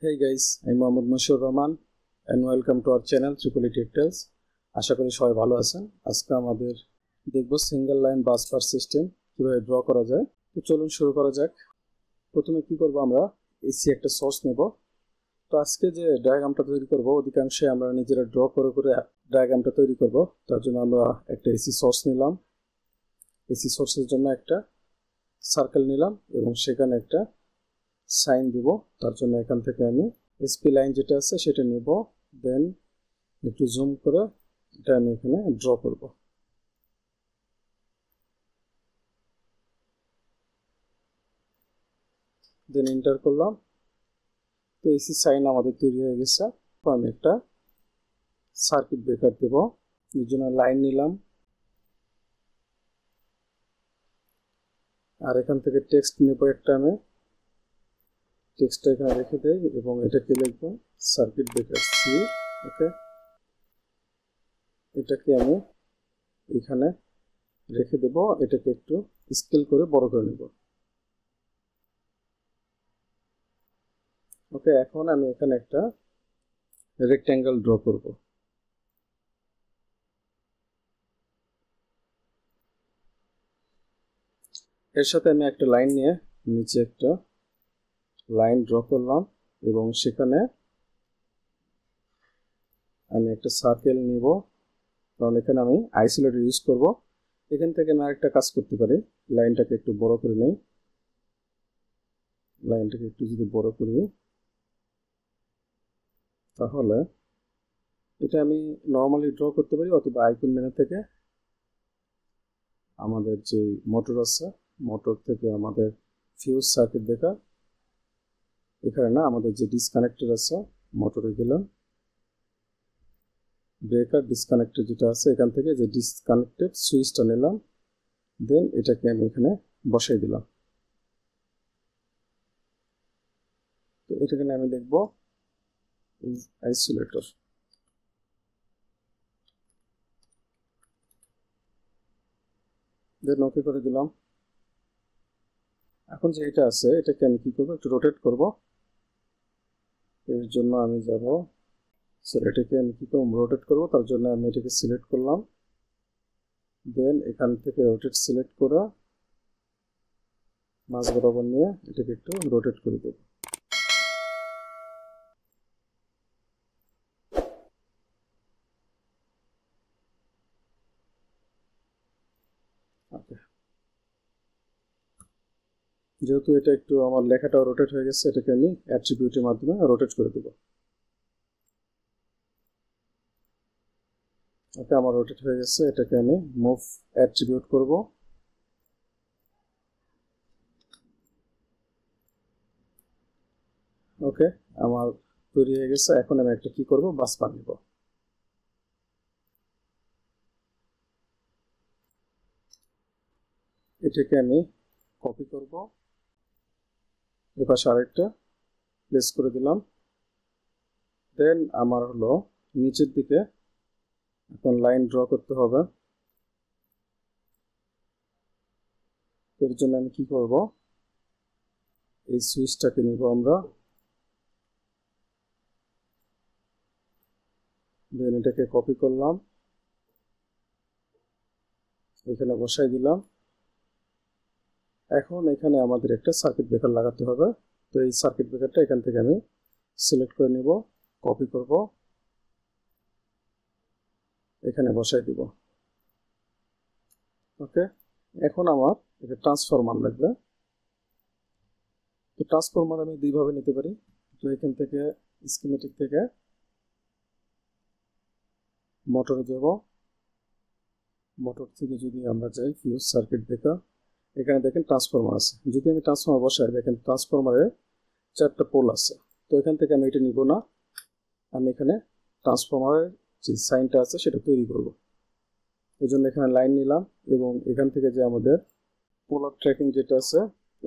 Hey guys, I'm Mohammad Mashur Rahman and welcome to our channel Triple E Details. আশা করি সবাই ভালো আছেন। আজকে আমাদের দেখব সিঙ্গেল লাইন বাস বার সিস্টেম কিভাবে ড্র করা যায়। তো চলুন শুরু করা যাক। প্রথমে কি করব, আমরা এসি একটা সোর্স নেব। তো আজকে যে ডায়াগ্রামটা তৈরি করব অধিকাংশই আমরা নিজেরা ড্র করে ডায়াগ্রামটা তৈরি করব। তার জন্য আমরা একটা এসি সোর্স নিলাম। এসি সোর্সের জন্য একটা সার্কেল নিলাম এবং সেখানে একটা সাইন দিব। তার জন্য এখান থেকে আমি এসপি লাইন যেটা আছে সেটা নিব, দেন একটু জুম করে এটা আমি এখানে ড্র করব। দেন এন্টার করলাম। তো এসি সাইন আমাদের তৈরি হয়ে গেছে। তো আমি একটা সার্কিট ব্রেকার দেব, এর জন্য লাইন নিলাম আর এখান থেকে টেক্সট নেব একটা। আমি টেক্সটটা এখানে রেখে দেই এবং এটাকে লিখব সার্কিট ব্রেকার সি। ওকে, এটাকে আমি এখানে রেখে দেব। এটাকে একটু স্কেল করে বড় করে নেব। ওকে, এখন আমি এখানে একটা রেক্ট্যাঙ্গেল ড্র করব। এর সাথে আমি একটা লাইন নিয়ে নিচে একটা লাইন ড্র করলাম এবং সেখানে আমি একটা সার্কেল নিব, কারণ এখানে আমি আইসোলেটর ইউজ করব। এখান থেকে আমি আরেকটা কাজ করতে পারি, লাইনটাকে একটু বড় করে নেই। লাইনটাকে একটু যদি বড় করি তাহলে এটা আমি নর্মালি ড্র করতে পারি, অথবা আইকন মেনু থেকে আমাদের যে মোটর আছে মোটর থেকে আমাদের ফিউজ সার্কিট ব্রেকার, এখানে না আমাদের যে ডিসকানেক্টর আছে মোটরে গেলাম, ব্রেকার ডিসকানেক্টর যেটা আছে এখান থেকে যে ডিসকানেক্টেড সুইচটা নিলাম, দেন এটাকে আমি এখানে বসাই দিলাম। তো এটাকে আমি লিখব আইসোলেটর। দেন ওকে করে দিলাম। এখন যে এটা আছে এটাকে আমি কি করব, একটু রোটেট করব। এর জন্য আমি যাব, এটাকে আমি কি করব, রোটেট করব। তার জন্য আমি এটাকে সিলেক্ট করলাম, দেন এখান থেকে রোটেট সিলেক্ট করে মাঝ বরাবর নিয়ে এটাকে একটু রোটেট করে দেব। ওকে, যেহেতু এটা একটু আমার লেখাটাও রোটেট হয়ে গেছে, এটাকে আমি অ্যাট্রিবিউটের মাধ্যমে রোটেট করে দেব। ওকে, আমার রোটেট হয়ে গেছে। এটাকে আমি মুভ অ্যাট্রিবিউট করব। ওকে, আমার তৈরি হয়ে গেছে। এখন আমি একটা কি করব, বাস বার নিব। এটাকে আমি কপি করব, এপাশে আরেকটা প্লেস করে দিলাম। দেন আমার হলো নিচের দিকে এখন লাইন ড্র করতে হবে। এর জন্য আমি কি করব, এই সুইচটাকে নিব আমরা, দেন এটাকে কপি করলাম, এখানে বসাই দিলাম। এখন এখানে আমাদের একটা সার্কিট ব্রেকার লাগাতে হবে। তো এই সার্কিট ব্রেকারটা এখান থেকে আমি সিলেক্ট করে নিব, কপি করব, এখানে বসাই দিব। ওকে, এখন আমার এটা ট্রান্সফরমার লাগবে। তো ট্রান্সফরমার আমি দুইভাবে নিতে পারি। তো এখান থেকে স্কিমেটিক থেকে মোটরে যাব, মোটর থেকে যদি আমরা যাই ফিউজ সার্কিট ব্রেকার, এখানে দেখেন ট্রান্সফরমার আছে। যদি আমি ট্রান্সফরমার বসাই, দেখেন ট্রান্সফরমারে 4টা পোল আছে। তো এখান থেকে আমি এটা নিব না, আমি এখানে ট্রান্সফরমারের যে সাইনটা আছে সেটা তৈরি করব। এই জন্য এখানে লাইন নিলাম এবং এখান থেকে যে আমাদের পোলার ট্র্যাকিং যেটা আছে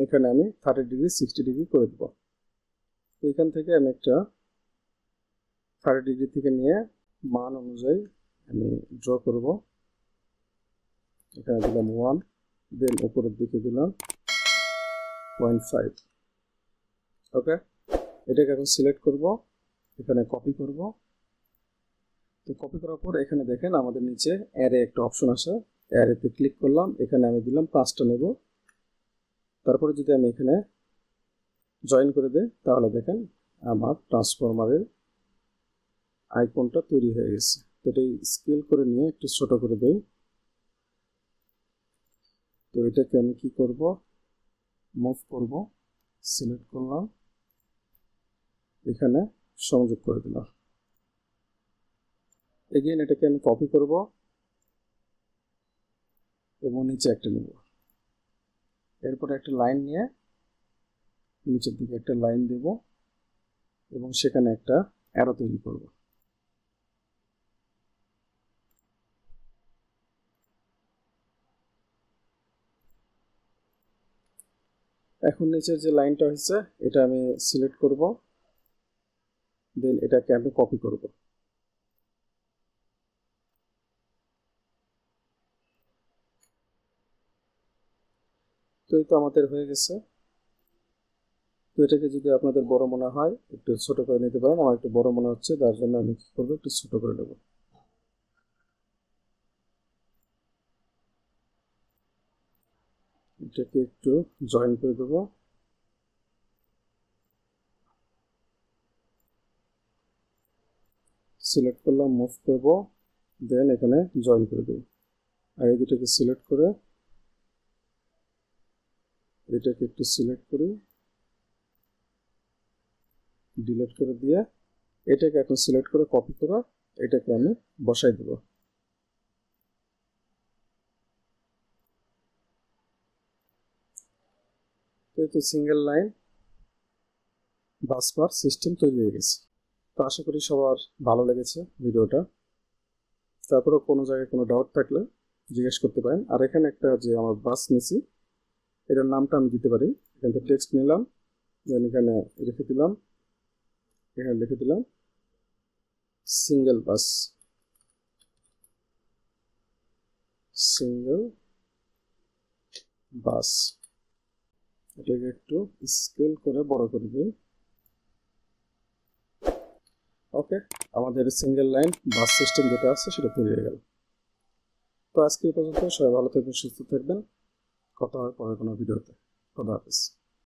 এখানে আমি 30 ডিগ্রি 60 ডিগ্রি করে দেব। তো এখান থেকে আমি একটা 30 ডিগ্রি থেকে নিয়ে মান অনুযায়ী আমি ড্র করব। এখানে দিলাম 1, দেন উপরের দিকে দিলাম 0.5। ওকে, এটাকে এখন সিলেক্ট করব, এখানে কপি করব। তো কপি করার পর এখানে দেখেন আমাদের নিচে অ্যারে একটা অপশন আসে, অ্যারেতে ক্লিক করলাম, এখানে আমি দিলাম 5টা নেব। তারপরে যদি আমি এখানে জয়েন করে দেই তাহলে দেখেন আমার ট্রান্সফরমারের আইকনটা তৈরি হয়ে গেছে। তো এটাই স্কেল করে নিয়ে একটু ছোট করে দেই। তো এটাকে আমি কি করব, মুভ করব, সিলেক্ট করলাম, এখানে সংযোগ করে দিলাম। এগেইন এটাকে আমি কপি করব এবং নিচে একটা নেব। এরপরে একটা লাইন নিয়ে নিচের দিকে একটা লাইন দেব এবং সেখানে একটা অ্যারো তৈরি করব। এখন নিচের যে লাইনটা হয়েছে এটা আমি সিলেক্ট করব, দেন এটাকে আমি কপি করব। তো এই তো আমাদের হয়ে গেছে। তো এটাকে যদি আপনাদের বড় মনে হয় একটু ছোট করে নিতে পারেন, আমার একটু বড় মনে হচ্ছে তার জন্য আমি কি করবো, একটু ছোট করে নেব। এটাকে একটু জয়েন করে দেবো, সিলেক্ট করলাম, মুভ করব, দেন এখানে জয়েন করে দেবো। আর এই দুটাকে সিলেক্ট করে এটাকে একটু সিলেক্ট করি, ডিলিট করে দিয়ে এটাকে এখন সিলেক্ট করে কপি করে এটাকে আমি বসাই দেব। তো এই তো সিঙ্গেল লাইন বাস বার সিস্টেম তৈরি হয়ে গেছে। তো আশা করি সবার ভালো লেগেছে ভিডিওটা। তারপরেও কোনো জায়গায় কোনো ডাউট থাকলে জিজ্ঞেস করতে পারেন। আর এখানে একটা যে আমার বাস নিছি এটার নামটা আমি দিতে পারি, এখান থেকে টেক্সট নিলাম, দেন এখানে রেখে দিলাম, এখানে লিখে দিলাম সিঙ্গেল বাস, সিঙ্গেল বাস। এটাকে একটু স্কেল করে বড় করে দিই। ওকে, আমাদের সিঙ্গেল লাইন বাস সিস্টেম যেটা আছে সেটা তৈরি হয়ে গেল। তো আজকে এই পর্যন্ত, সবাই ভালো থাকবেন, সুস্থ থাকবেন, কথা হয় পরে কোনো ভিডিওতে। খোদা হাফেজ।